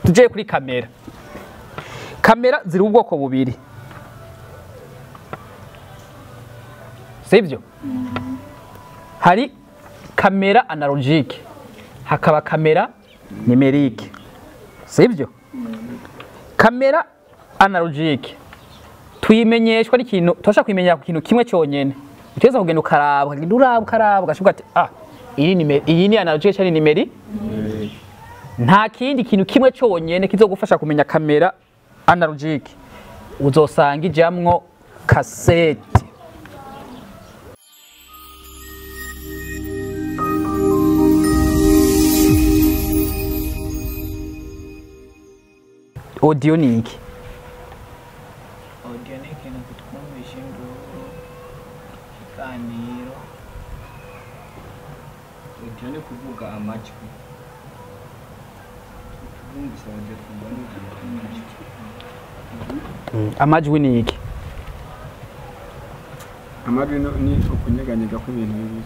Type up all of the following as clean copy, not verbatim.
tuje kuri kamera. Kamera ziri ubwoko bubiri. Sivyo? Hari kamera analogique, hakaba kamera numérique. Sivyo? Kamera analogique tuyimenyeshwa n'ikintu tosha kwimenyera ku kintu kimwe cyonyene. Uteza kugenda ukaraba, ukagenda ugashuka ati iyi ni analogique cyane numérique. Nta kindi kintu kimwe cyonyene kizogufasha kumenya kamera analogique. Uzosanga ijamwo cassette. Audio ni iki? Audio ni ikintu kitwumvisha induru, ikiganiro. Audio ni kuvuga amajwi. Amajwi ni iki? Amajwi ni ukunyeganyega kw'ibintu bibiri.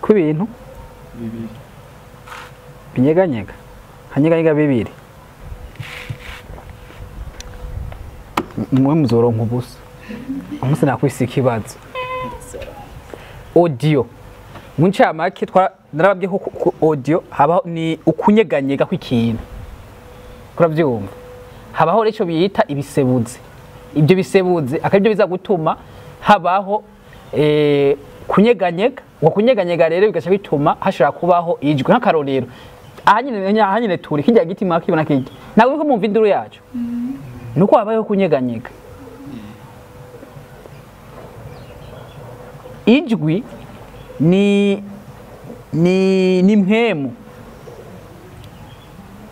Kw'ibintu Bibiri. binyeganyega. Hanyeganyega bibiri. Mwe muzoronka ubusa. Umunsi nakwisi ikibazo. Audio. Muncamake narababye ko audio habaho ni ukunyeganyega kw'ikintu. Kuravyumva. Habaho reco biyita ibisebuzi. Ibyo bisebuzi akabyo biza gutuma habaho kunyeganyega. Kunyeganyega rero bigaca bituma hashira kubaho ijwi nk'akarorero. Ahanyine turi kijya giti mwakibona kije. Nawe ko mumva induru yacu. Nuko habaho kunyeganyega. Ijwi ni mpemu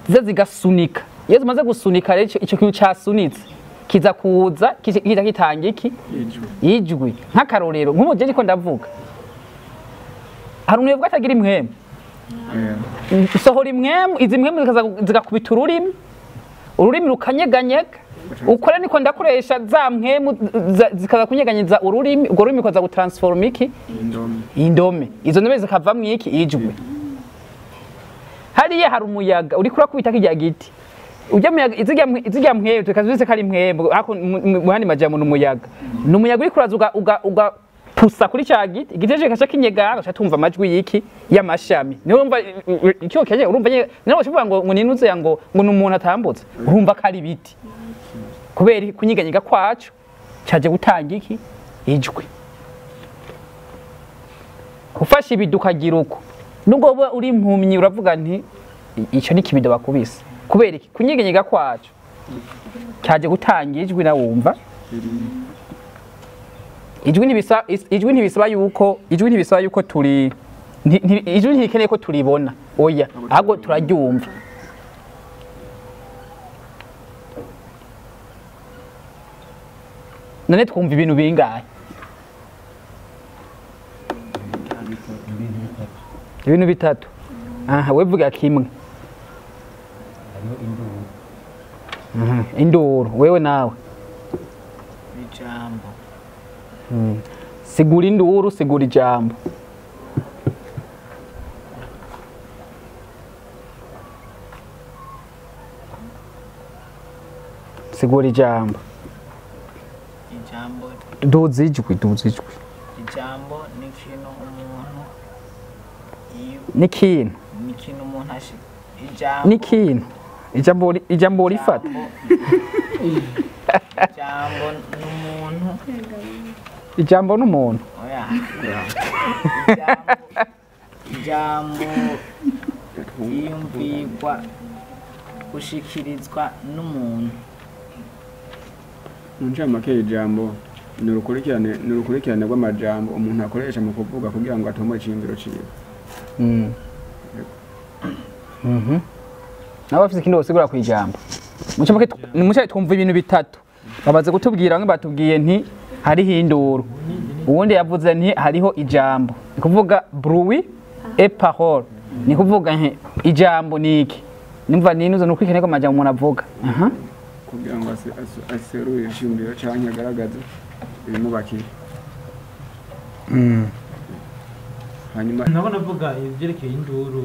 zigasunika. Yesu maze gusunika rero ico kintu casunitse kiza kuza kiza kitanga iki ijwi nk'akarorero nk'umujeje ko ndavuga hari umwe bwatagira impwemu sohora impwemu izi mpwemu zigakubita ururimi rukanyeganyega ukora niko ndakoresha za mpwemu zikaza kunyeganyeza ururimi ubwo rurimi koza gutransforma iki indome izo ndome zikavamwo iki ijwi hariya hari umuyaga uri kurakubita kijya giti ujya muyaga izijya mpwemu tukazuze kari mpwemu ako muhandi majambo n'umuyaga n'umuyaga uri kuraza uga pusa kuri cya giti igiteje kasha kinyega gashatumva amajwi yiki y'amashami niyo urumva icyo kenye urumva niyo bashivuga ngo ninuze ngo n'umuntu atambutse urumva kari biti kubera kunyiganyega kwacu cyaje gutanga iki ijwi ufashe ibidukagira uko nubwo uri impumyi uravuga nti icyo ni kibido bakubise kubera iki kunyiganyega kwacu cyaje gutanga ijwi na wumva ijwi ntibisaba yuko turi ijwi ntikeneye ko turibona oya ahubwo turaryumva none twumva ibintu bingahe ibintu bitatu aha wevuga kimwe induru wewe nawe ijambo sigura induru sigura ijambo sigura ijambo duzi ijwi ijambo ni ikintu umuntu n'ikintu umuntu n'ikintu ijambo rifata ijambo n'umuntu oya ijambo yiyumvirwa gushikirizwa n'umuntu Muncamake ijambo ni urukurikirane rw'amajambo umuntu akoresha mu kuvuga kugira ngo atomore iciyumviro ciwe. Nawe afite ikindi wosigura ku ijambo. Muncamake twumva ibintu bitatu. Babaze kutubwira bamwe batubwiye nti hariho induru. Uwundi yavuze nti hariho ijambo. Ni kuvuga bruit et parole. Ni kuvuga nti ijambo niki. Nimva ninuze nukurikirane rw'amajambo umuntu avuga. Kugira ngo aserure iciyumviro canke agaragaze ibimubakiye. hanyuma nabona avuga ibyerekeye induru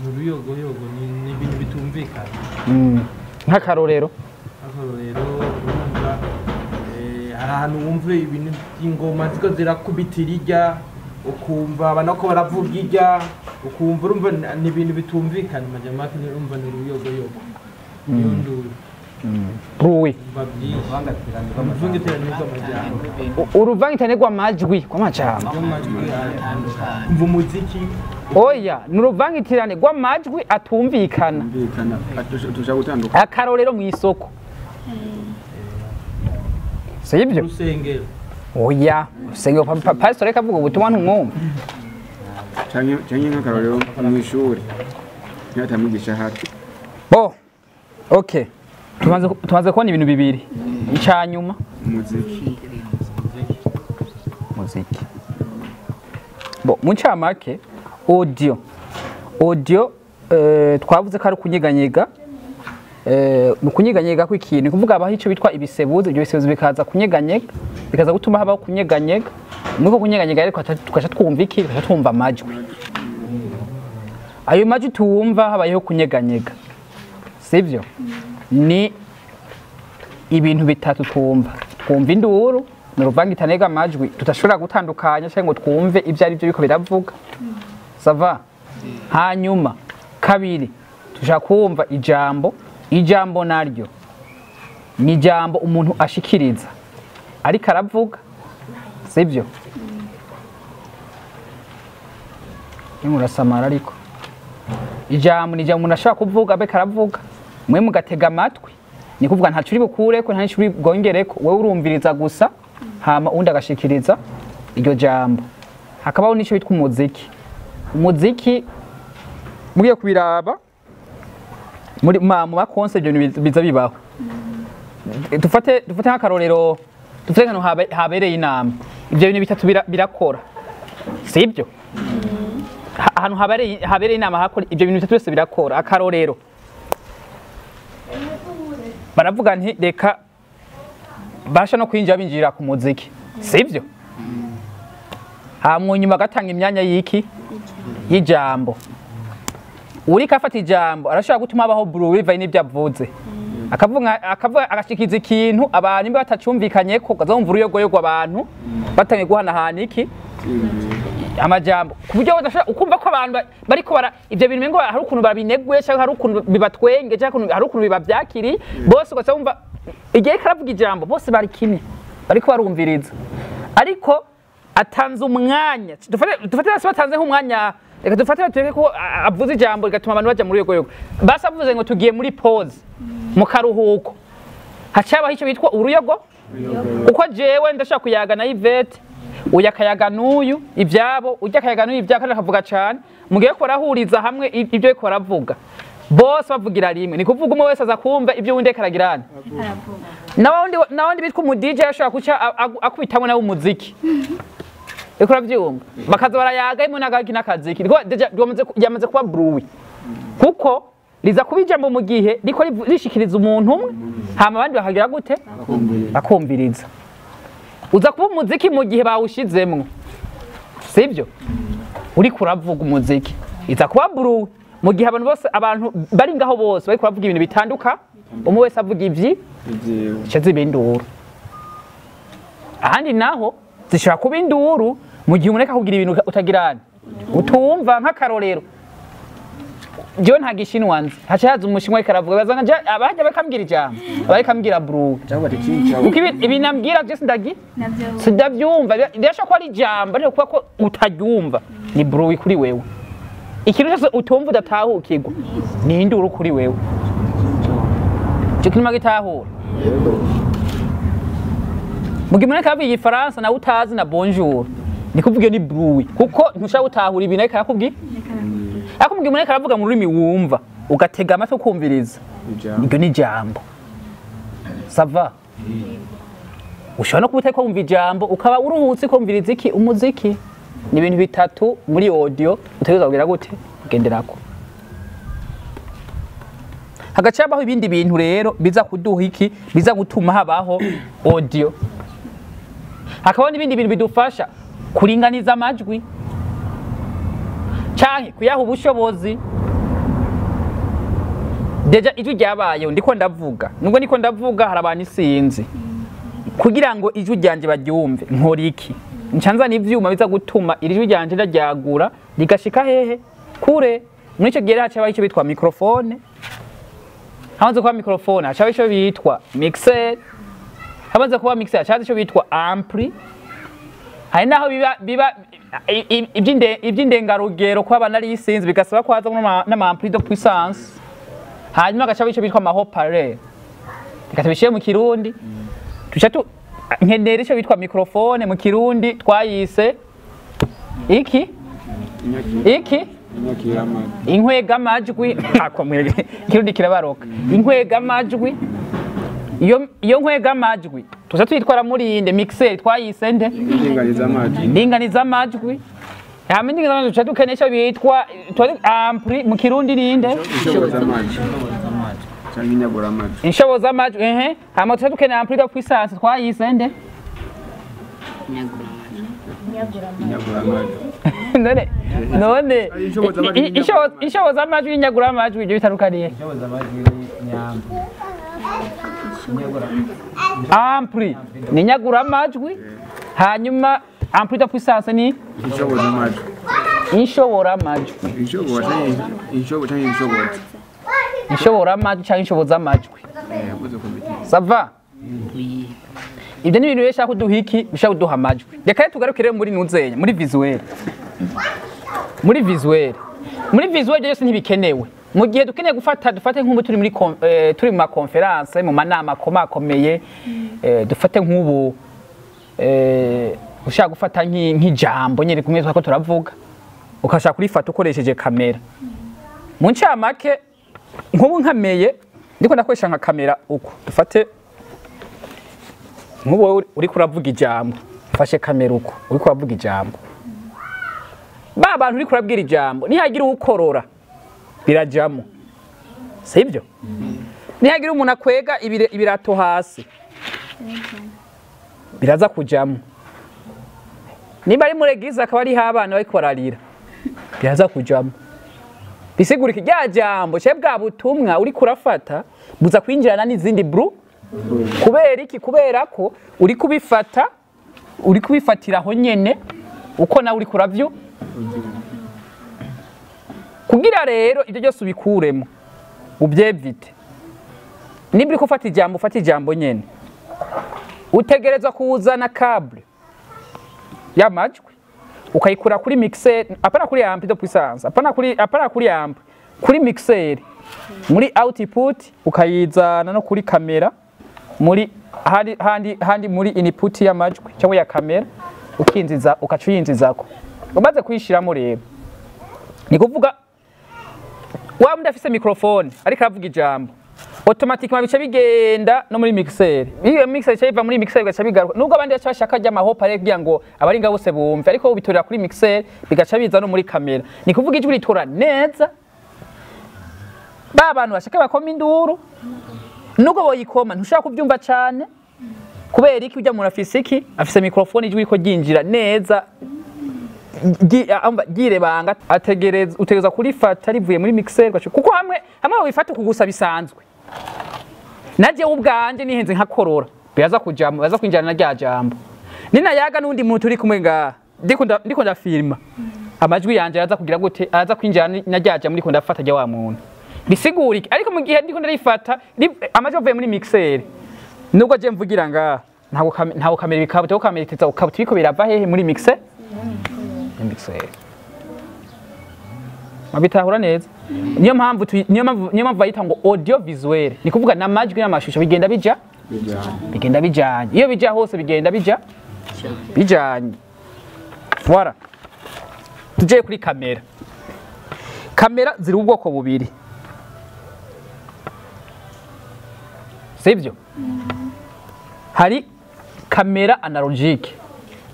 mu ruyogoyogo ni ibintu bitumvikana nk'akarorero urumva hari ahantu wumva ibintu by'ingoma ziko zirakubitira irya ukumva abantu ko baravuga irya ukumva urumva ni ibintu bitumvikana majamake urumva ni uruyogoyogo niyo nduru ruwi uruvangitirane rw'amajwi kw'amajambo mva umuziki oya ni uruvangitirane rw'amajwi atumvikana tuja gutandukana akarorero mu isoko sibyo urusengero oya urusengero pastor reka avuga ubutumwa ntumwumva canke nk'akarorero mu ishuri niyo atamwigisha hafi bo okay tumaze kubona ibintu bibiri icyanyuma muziki bo mu ncamake audio twavuze ko ari kunyeganyega ni ukunyeganyega kw'ikintu kuvuga abaho icyo bitwa ibisebuzi ibyo bisebuzi bikaza kunyeganyega bikaza gutuma habaho kunyeganyega nuko kunyeganyega ariko tukaca twumva iki tukaca twumva amajwi ayo majwi tuwumva habayeho kunyeganyega sibyo ni ibintu bitatu twumva induru ni uruvangitirane rw'amajwi tudashobora gutandukanya cyangwa ngo twumve ibyo ari byo biko biravuga sava hanyuma kabiri tushaka kumva ijambo naryo ni ijambo umuntu ashikiriza ariko aravuga sibyo murasamara ariko ijambo ni ijambo umuntu ashobora kuvuga abe karavuga mwe mugatega amatwi ni kuvuga ntacu uri bukureko ntacu uri bwongereko wowe urumviriza gusa hama undi agashikiriza iryo jambo hakabaho n'icyo bitwa umuziki mugiye kubiraba mu makonse ibyo biza bibaho dufate nk'akarorero dufate nk'ahantu habereye inama ibyo bintu bitatu birakora sibyo ahantu habereye inama hakora ibyo bintu bitatu byose birakora akarorero baravuga nti reka basha no kwinjira binjira ku muziki sibyo hamwe nyuma gatanga imyanya y'ijambo uri kafata ijambo arashobora gutuma abaho bruwiva n'ibyo avuze akavuga agashikiza ikintu abantu imbe batacumvikanye ko gazumva uruyogoyogo abantu batangiye guhanahana iki amajambo ku buryo badashobora ukumva ko abantu bariko ibyo bintu ngo hari ukuntu babinegwe cyangwa hari ukuntu bibatwenge cyangwa hari ukuntu bibabyakiri bose ugasumva igihe karavuga ijambo bose bari kimwe bariko barumviriza ariko atanze umwanya dufate bose batanze nk'umwanya reka dufate tureke ko avuze ijambo rigatuma abantu bajya muri ruyogoyogo basi avuze ngo tugiye muri pause mu karuhuko hacabaho icyo bitwa uruyogo uko jewe ndashaka kuyaga na Yvette uya akayaga n'uyu ibyabo ujya akayaga n'uyu ibyaka akavuga cyane mugiye ko rahuriza hamwe ibyo ariko baravuga bose bavugira rimwe ni kuvuga umwe wese aza kumva ibyo wundi karagirana nawandi bitwa umu DJ ashaka kuca akubitamo nawe umuziki eko ravyumva bakaza barayaga imwe nagaki nakaziki yamaze kuba bruwi kuko riza kubijambo mu gihe riko rishikiriza umuntu umwe hama abandi bakagira gute bakumviriza uza kuba umuziki mu gihe bawushizemwo sibyo uri kuravuga umuziki iza kuba bruwi mu gihe abantu bari ngaho bose bari kuravuga ibintu bitanduka umwe wese avuga icyo zibinduru ahandi naho zishobora kuba induru mu gihe umuntu kugira ibintu utagirana utumva nk'akarorero jewe nta gishinwa nzi haca haza umushinwa ariko aravuga bazanga abajya bakambwira ijambo abarikambwira bru kuko ibi nambwira je sindavyumva birashoboka ko ari ijambo ariko kuba ko utaryumva ni bru kuri wewe ikintu cyose utumva udatahukirwa ni induru kuri wewe cyo kinuma gitahura mugihe umuntu akavuga igifaransa nawe utazi na bonjour ni kuvuga ni bru kuko ntushaka gutahura ibintu ariko arakubwira ariko mugihe umuntu aravuga mu rurimi wumva ugatega amatwi ukumviriza iryo ni ijambo sava ushobora no kuba utari kumva ijambo ukaba uruhutse kumviriza iki umuziki ni ibintu bitatu muri audio utegerezwa kugira gute ugenderako hagacabaho ibindi bintu rero biza kuduha iki biza gutuma habaho audio hakaba n'ibindi bintu bidufasha kuringaniza amajwi canke kuyaha ubushobozi. Deja ijwi ryabayeho ndiko ndavuga, nubwo ndiko ndavuga hari abantu isinzi, kugira ngo ijwi ryanje baryumve nkora iki? Ncanza n'ivyuma biza gutuma iri jwi ryanje ndaryagura rigashika hehe kure. Muri ico gihe haca icyo bitwa microphone, hamaze kuba microphone haca icyo bitwa mixer, hamaze kuba mixer haca icyo bitwa ampli. Hari naho biba iby'indengarugero kwa bana ari isinzi bigasaba kwaza n'ama ampli de puissance. Hanyuma gacha icyo bitwa haut-parleur, bikatubishiye mu Kirundi tuca nkenera icyo bitwa microphone mu Kirundi twayise iki inkwega amajwi. Kirundi kirabaroka. Inkwega amajwi, iyo nkwega amajwi tuza tuyitwara muri inde mixer twayise nde ndinganiza amajwi. Ndinganiza amajwi tuca dukeneye icyo bitwa ampli mu Kirundi ninde inshoboza amajwi. Hama tuca dukeneye ampli de puissance twayise nde none inshoboza amajwi n'inyagura amajwi ibyo bitandukaniye. Ampli ni nyagura amajwi, hanyuma ampli de puissance ni inshobora amajwi. Inshobora amajwi cyangwa inshoboza amajwi. Sava? Ibyo ni ibintu bishaka kuduha iki, bishaka kuduha amajwi. Reka tugarukire muri nuzenya, muri visuel. Muri visuel byose ntibikenewe. Mu gihe dukeneye dufate nk'ubu turi mu ma conference, mu manama akomeye, dufate nk'ubu ushaka gufata nk'ijambo nyine kumwe twako turavuga, ukashaka kurifata ukoresheje kamera. Mu ncamake nk'ubu nkameye ndiko ndakoresha nka kamera uko dufate nk'ubu uri kuravuga ijambo, fashe kamera uko uri kuravuga ijambo. Ba bantu uri kurabwira ijambo nihagira ukorora birajamo, sibyo? Nihagira umuntu akwega ibirato hasi biraza kujamo. Niba ari muregiza akaba ari abana bari kwararira biraza kujamo. Bisigura iki rya jambo cye bwa butumwa uri kurafata buza kwinjirana n'izindi kubera iki? Kubera ko uri kubifatira aho nyene uko nawe uri kuravyo. Kugira rero ibyo byose ubikuremo ubyevite, niba uri gufata ijambo nyene utegerezwa kuzana cable y'amajwi ukayikura kuri mixer, apana kuri ampli de puissance, apana kuri ampli, kuri mixer, muri output ukayizana no kuri kamera, muri handi muri input y'amajwi cyangwa ya kamera ukinziza ukacuyinzizako. Umaze kuyishiramo rero ni kuvuga waba ndafise microphone ariko avuga ijambo automatically bica bigenda no muri mixer. Iyo mixer cyava muri mixer bigaca bigaruka, nubwo abandi bashaka kujya haut-parleur kugira ngo abari ngabo bose bumve, ariko bitorera kuri mixer bigaca biza no muri kamera. Ni kuvuga ijwi ritora neza, ba bantu bashaka bakoma induru nubwo boyikoma ntushaka kubyumva cyane. Kubera iki? Ujya mu afise iki, afise microphone ijwi ko ginjira neza girebanga, utegereza kurifata rivuye muri mixer kuko hamwe wifata kugusa bisanzwe. Naje ubwanje nihenze nkakorora biraza kujamo, baza kwinjana na rya jambo. Nina yaga nundi muntu uri kumwe nga ndiko ndafilma, amajwi yanje yaza kugira gute, aza kwinjana na rya jambo ndiko ndafata rya wa muntu. Bisigura iki? Ariko mu gihe ndiko ndarifata amajwi avuye muri mixer, nubwo je mvugira nga ntago kamera bikabuta, kamera iteza ukabuta biko birava hehe muri mixer. Mabitahura neza. Niyo mpamvu bayita ngo audiovisuel, ni kuvuga n'amajwi n'amashusho bigenda bijanye. Iyo bija hose bigenda bijanye. Voilà. Tuje kuri kamera. Kamera ziri ubwoko bubiri, sibyo? Hari kamera analogique,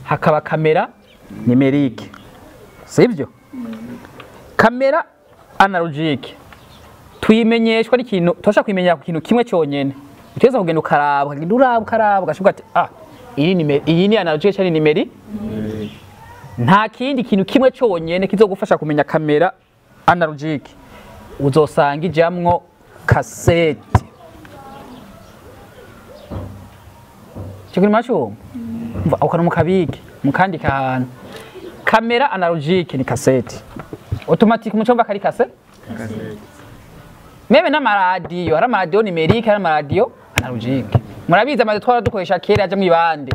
hakaba kamera numerique, sibyo? Kamera analogique tuyimenyeshwa n'ikintu, tosha kwimenyera ku kintu kimwe cyonyene. Uteza kugenda ukaraba ugashobora ati iyi ni analogique cyane numerique. nta kindi kintu kimwe cyonyene kizogufasha kumenya kamera analogique uzosanga ijamwo cassette Chikuri macho ukana mukabike mukandika ahantu kamera analogique ni cassette automatique mucomba kari cassette meme n'amaradiyo hari amaradiyo numerique hari amaradiyo analogique murabiza amaze twara dukoresha kera aje mwibande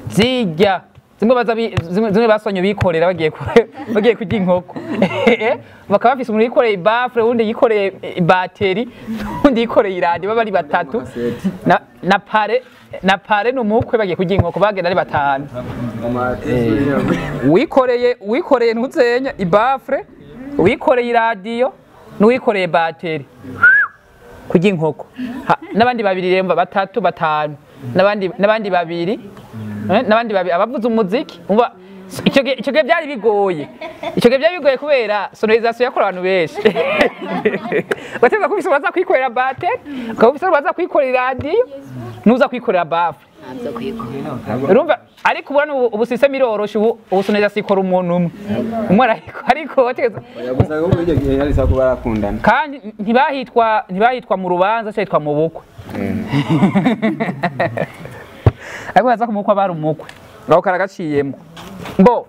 zijya zimwe basonye bikorera bagiye kujya inkoko bakaba bafise umuntu yikoreye bafre undi yikoreye bateri undi yikoreye iradiyo baba ari batatu na pare n'umukwe bagiye kujya inkoko bagenda ari batanu wikoreye ntuzenya ibafre wikoreye iradiyo n'uwikoreye bateri kujya inkoko n'abandi babiri remba batatu batanu n'abandi babiri abavuza umuziki umva icyo gihe byari bigoye kubera sonorisation yakora abantu benshi bateza kubisa baza kwikorera bateri ukabisa baza kwikorera radio nuza kwikorera bafre urumva ariko ubona ubu system iroroshe ubu sonorisation ikora umuntu umwe ariko wategeza yagusanga muri icyo gihe yari sako barakundana kandi ntibahitwa mu rubanza cyitwa mu bukwe ariko baza kumukwa bari umukwe ngaho karagaciyemo mbo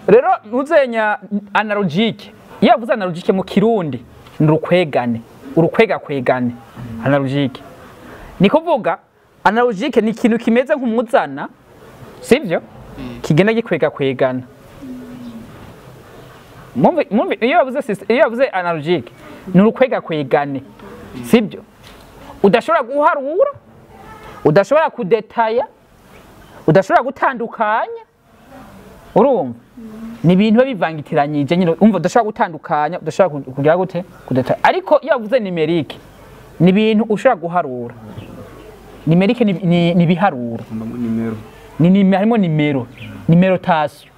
rero nuzenya analogique iyo avuze analogique mu kirundi ni urukwega kwegane analogique ni kuvuga analogique ni ikintu kimeze nk'umuzana sivyo kigenda gikwega kwegana mumve iyo avuze analogique ni urukwega kwegane sivyo udashobora guharura udashobora kudetaya udashobora gutandukanya urumva ni ibintu bivangitiranyije nyine umva udashobora gutandukanya udashobora kugira gute kudetaya ariko iyo avuze numerique ni ibintu ushobora guharura numerique ni biharura ni harimo nimero tasyo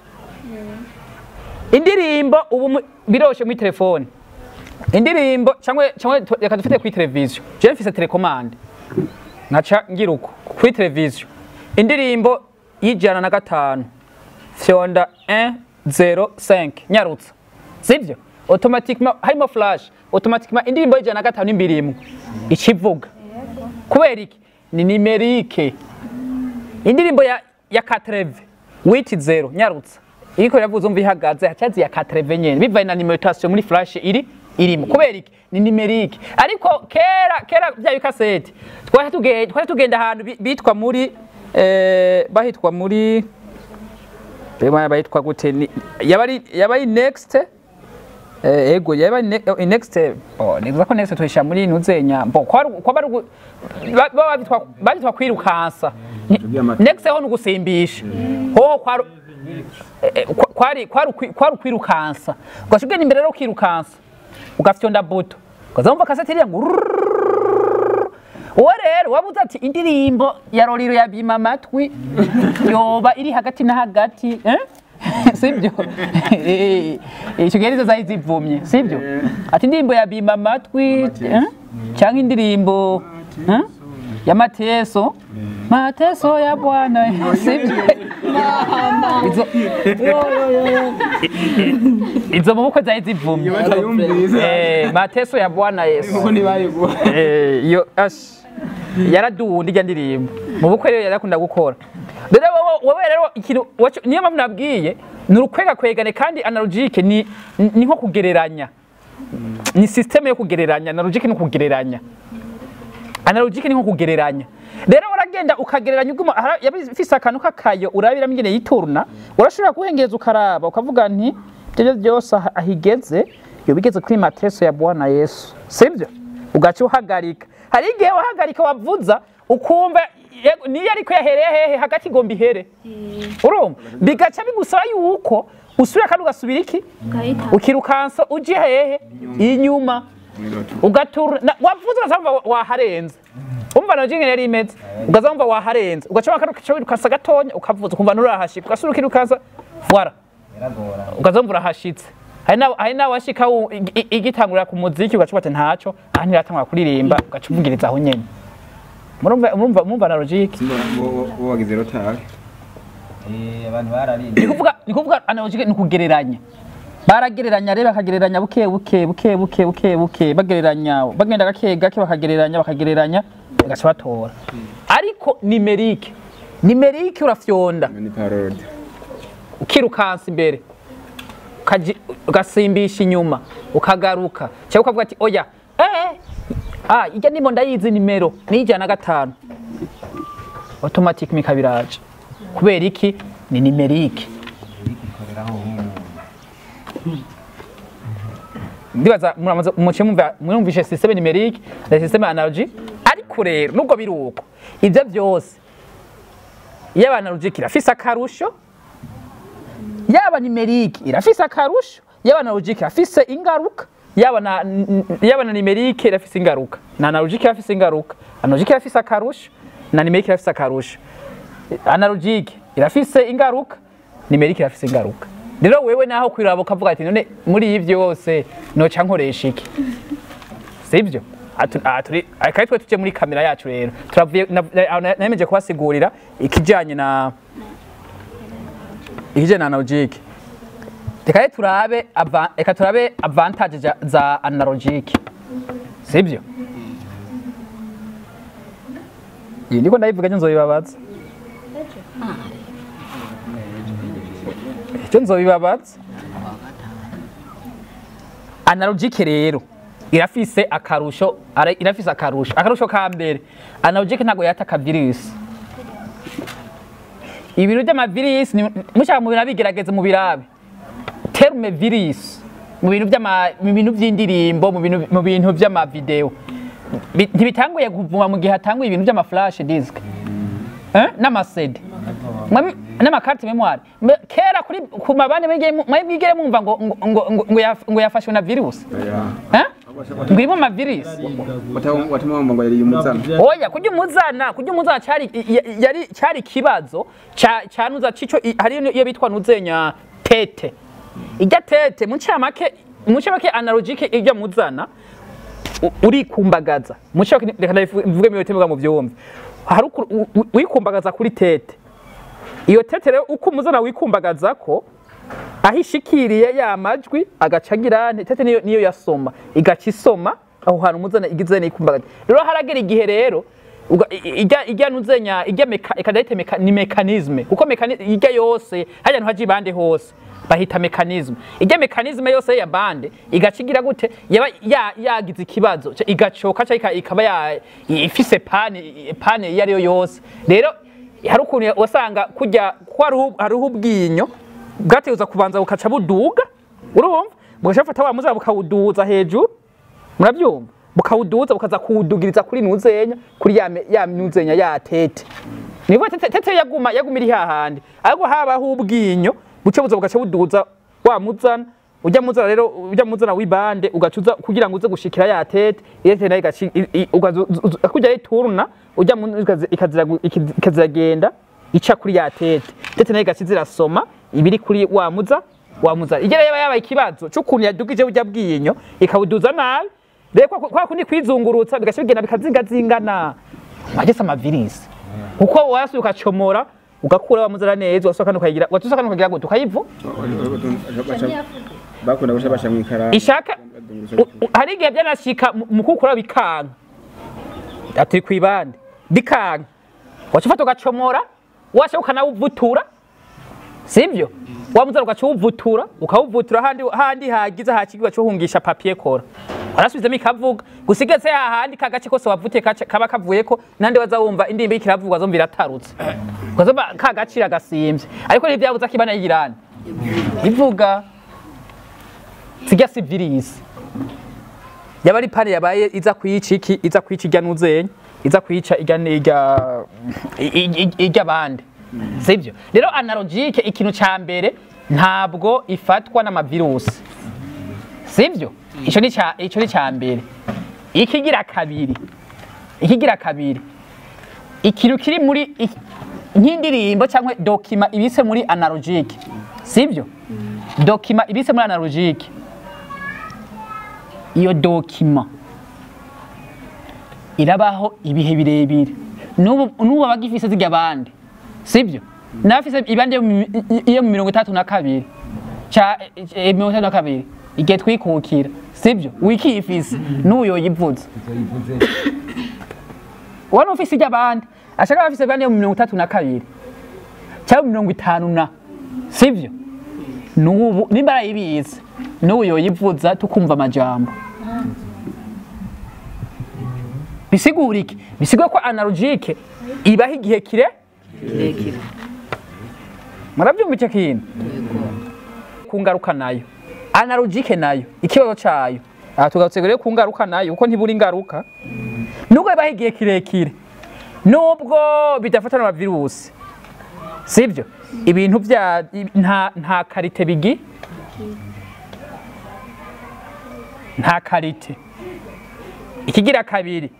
indirimbo ubu biroshe muri telefone indirimbo cyangwa reka dufite kuri televiziyo je mfise telecommande nkaca ngira uko kuri televiziyo indirimbo y'105 fyonda 105 nyarutsa sivyo automatiquement harimo flash automatiquement indirimbo y'105 imbirimo ikivuga kubera iki ni numerique indirimbo ya 80 80 nyarutsa iriko yavuze umva ihagaze hacazi ya 80 nyene bivaye na numerotation muri flash irimo kubera iki ni numerique ariko kera bya cassette twari tugenda ahantu bitwa muri bahitwa muri bahitwa gute yabari next ego yabari next neza ko next tuyisha muri nuzenya kwa bahitwa kwirukansa next ho nugusimbisha ho kwari kwirukansa ugashugenda imbere rero kwirukansa ugafyonda buto ukazamva cassette iriya ngo uwo rero wabuze ati indirimbo ya Roriro yabima amatwi yoba iri hagati na hagati sibyo icyo gihe nizo zari zivumye sibyo ati indirimbo yabima amatwi cyangwa indirimbo ya Mateso ya Bwana sibyo izo mu bukwe zari zivumye Mateso ya Bwana Yesu yo yaradundi ijya ndirimbo mu bukwe rero yarakunda gukora rero wowe rero ikintu niyo mpamvu nabwiye ni urukwega kwegane kandi analogique ni nko kugereranya ni systeme yo kugereranya analogique no kugereranya analogique ni nko kugereranya rero uragenda ukagereranya ubwo yabifise akantu kakayo urabira mingene yituruna urashobora kuhengeza ukaraba ukavuga nti byo byose ahigeze yo bigeze kuri Mateso ya Bwana Yesu sibyo ugaca uhagarika hari igihe wahagarika wavuza ukumva niyo ariko yahereye hehe hagati igomba ihere urumva bigaca bigusaba yuko usubira kandi ugasubira iki ukirukansa uje hehe inyuma ugatura wavuza ugasanga waharenze umva na jinge yari imeze ugazamva waharenze ugaca ukirukansa gatonya ukavuza ukumva nurahashika ugasubira ukirukansa voilà ugazamva urahashitse hari nawe washika igitangurira ku muziki ugaca bate ntaco aha ntiratangura kuririmba ugaca uvugiriza aho nyene murumva na logique wagize rotari abantu bararinze ni kuvuga analogique ni kugereranya baragereranya rero bakagereranya buke bagereranya bagenda gake bakagereranya bagaca batora ariko numerique urafyonda ni parode ukirukansa imbere ugasimbisha inyuma ukagaruka cyangwa ukavuga ati oya ijya ndimo ndayizi nimero ni 105 automatique mikabiraje kubera iki ni numerique ndibaza mwumvishe système numérique na système analogique ariko rero nubwo biruko ivyo byose yaba analogique irafise akarusho yaba numérique irafise akarusho yaba analogique irafise ingaruka yaba na numérique irafise ingaruka na analogique irafise ingaruka analogique irafise akarusho na numérique irafise akarusho analogique irafise ingaruka numérique irafise ingaruka rero wewe naho kwiraba ukavuga ati none muri ibi byose noca nkoresha iki sivyo akaye twe tuje muri kamera yacu rero turavuye nameje kubasigurira ikijanye na analogique reka turabe avantage za analogique sivyo iyi niko ndayivuga nzo bibabaza icyo nzobibabaza analogique rero irafise akarusho akarusho ka mbere analogique ntago yataka virus ibintu by'amavirus mushaka mu binabigerageze mu birabe terme virus mu bintu by'indirimbo mu bintu by'amavideo ntibitanguye kuvuma mu gihe hatanguye ibintu by'amaflash disk n'amasede n'amakarte memoire kera kuri ku mabane mwigere mumva ngo yafashwe na virus ngwimo ama virus watumva ngo yari umuzana oya kujya umuzana cyari kibazo cyanuza cico hari iyo bitwa nuzenya tete ijya tete mu cyamake analogique ijya muzana uri kumbagaza mu cyamake reka ndavuge mu yotemuga mu byombi hari wikumbagaza kuri tete iyo tete rero uko umuzana wikumbagaza ko ahishikiriye ya majwi agacagira tete niyo yasoma igacisoma aho hantu umuzana igize nikumbagaza rero haragera igihe rero ijya nuzenya ikadahita ni mechanisme kuko ijya yose hajya haji bande hose bahita mechanisme ijya mechanisme yose ya bande igacigira gute yaba yagize ikibazo igacoka cyangwa ikaba ifise pane yari yose rero hari ukuntu wasanga kujya hari ubwinyo bwateuza kubanza bukaca buduga urumva mugashafata wa muza bukawuduza hejuru murabyumva bukawuduza bukaza kuwudugiriza kuri nuzenya kuri ya nuzenya ya tete niba tete yagumira hahandi ariko habaho ubwinyo bucebuza bugaca buduza wa muzana ujya muzana rero ujya muzana wibande ugacuza kugira ngo uze gushikira ya tete yete nayo kujya yituruna ujya ikaziragenda ica kuri ya tete nayo igacizirasoma ibiri kuri wa muza igera yaba ikibazo cy'ukuntu yadugije ujya bwinyo ikawuduza nabi rero kwa kundi kwizungurutsa bigaca bigenda bikazingazingana magese amavirisi uko wasuye ukacomora ugakura wa muzara neza wasokana ukagira watusokana ukagira ngo tukayivu bakunda gushaka mwikara ishaka hari igihe byanashika mu kukura bikanga ati kwibande bikanga wacufata ugacomora washa ukanawuvutura sivyo wamuzara ugacuvutura ukawuvutura handi hagize hakigwa cyo hungisha papier kora arasubizemo ikavuga gusigeze hahandi kagace kose wavute kaba kavuye ko nande waza wumva indimbi ikiravugwa zo mbiratarutse ukazoba kagacira gasimvye ariko nivyabuza kibana yirani ivuga sijya civilis yaba ari pane yabaye iza kwiciki iza kwicirya nuzenya iza kwica ijya bande sivyo rero analogique ikintu ca mbere ntabwo ifatwa n'amavirusi sivyo ico ni ca mbere ikigira kabiri ikintu kiri muri nk'indirimbo cyangwa document ibise muri analogique sivyo document ibise muri analogique iyo document irabaho ibihe birebire nubu bagifise zijya bande sivyo nafise ibande iyo mu 32 cha 32 igihe twikukira sibyo wikifise n'uyo yivuze wana ufise iby'abandi ashaka bafise ibande mu 32 cyangwa 50 na sibyo n'ubu nimba yibize n'uyo yivuza tukumva amajambo bisigura iki bisigura ko analogique ibaho igihe kirekire murabyumva icyo kintu kungaruka nayo analogique nayo ikibazo cayo tugarutse rero kungaruka nayo uko ntiburi ingaruka nubwo ibaho igihe kirekire nubwo bidafatana na virusi sibyo ibintu bya nta karite bigi nta karite ikigira kabiri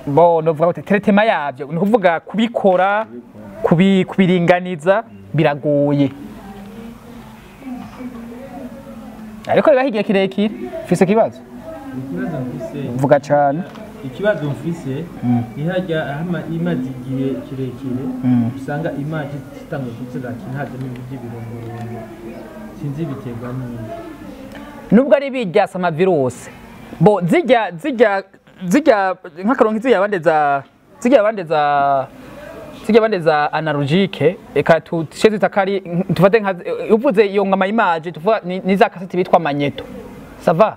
bo novuga ngo traitement yavyo ni kuvuga kubikora kubiringaniza biragoye ariko biba higiye kirekire fise kibazo vuga cyane ikibazo mfise ihajya imaze igihe kirekire usanga image zitangwa kuzira kinhaje n'ibirungo sinzi biterwa n'iki nubwo ari bijyasa ama virus bo zijya nk'akaronki zijya bandeza analogique eka tusheze takari tufate nka uvuze iyo ngama image tuvuga ni za kaseti bitwa magneto ça va